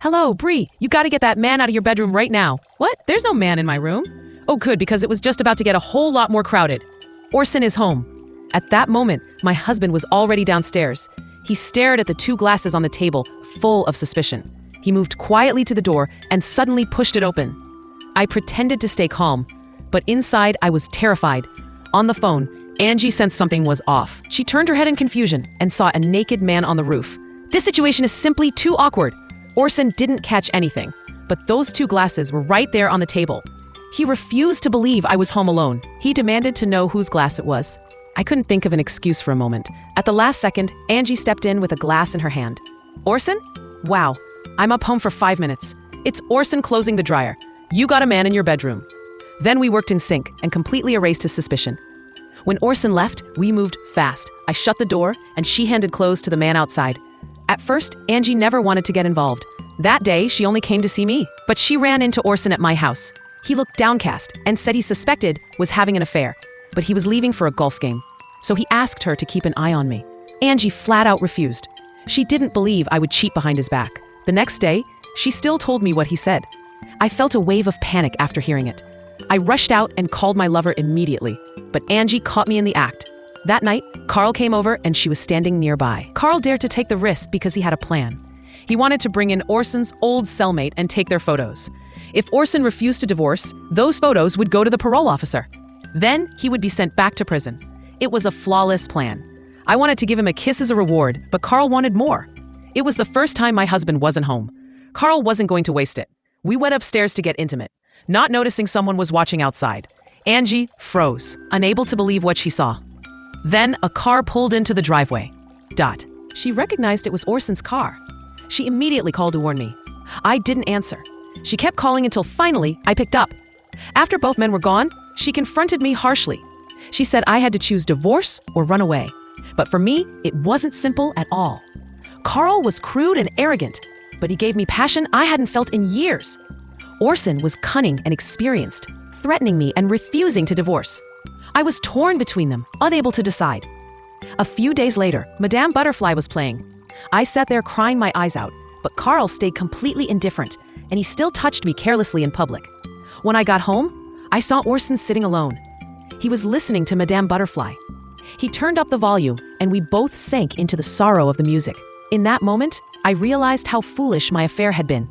Hello, Bree, you gotta get that man out of your bedroom right now. What? There's no man in my room. Oh, good, because it was just about to get a whole lot more crowded. Orson is home. At that moment, my husband was already downstairs. He stared at the two glasses on the table, full of suspicion. He moved quietly to the door and suddenly pushed it open. I pretended to stay calm, but inside I was terrified. On the phone, Angie sensed something was off. She turned her head in confusion and saw a naked man on the roof. This situation is simply too awkward. Orson didn't catch anything, but those two glasses were right there on the table. He refused to believe I was home alone. He demanded to know whose glass it was. I couldn't think of an excuse for a moment. At the last second, Angie stepped in with a glass in her hand. Orson? Wow, I'm up home for 5 minutes. It's Orson closing the dryer. You got a man in your bedroom. Then we worked in sync and completely erased his suspicion. When Orson left, we moved fast. I shut the door and she handed clothes to the man outside. At first, Angie never wanted to get involved. That day, she only came to see me, but she ran into Orson at my house. He looked downcast and said he suspected was having an affair, but he was leaving for a golf game. So he asked her to keep an eye on me. Angie flat out refused. She didn't believe I would cheat behind his back. The next day, she still told me what he said. I felt a wave of panic after hearing it. I rushed out and called my lover immediately, but Angie caught me in the act. That night, Carl came over and she was standing nearby. Carl dared to take the risk because he had a plan. He wanted to bring in Orson's old cellmate and take their photos. If Orson refused to divorce, those photos would go to the parole officer. Then he would be sent back to prison. It was a flawless plan. I wanted to give him a kiss as a reward, but Carl wanted more. It was the first time my husband wasn't home. Carl wasn't going to waste it. We went upstairs to get intimate, not noticing someone was watching outside. Angie froze, unable to believe what she saw. Then a car pulled into the driveway. She recognized it was Orson's car. She immediately called to warn me. I didn't answer. She kept calling until finally I picked up. After both men were gone, she confronted me harshly. She said I had to choose divorce or run away. But for me, it wasn't simple at all. Carl was crude and arrogant, but he gave me passion I hadn't felt in years. Orson was cunning and experienced, threatening me and refusing to divorce. I was torn between them, unable to decide. A few days later, Madame Butterfly was playing. I sat there crying my eyes out, but Carl stayed completely indifferent, and he still touched me carelessly in public. When I got home, I saw Orson sitting alone. He was listening to Madame Butterfly. He turned up the volume, and we both sank into the sorrow of the music. In that moment, I realized how foolish my affair had been.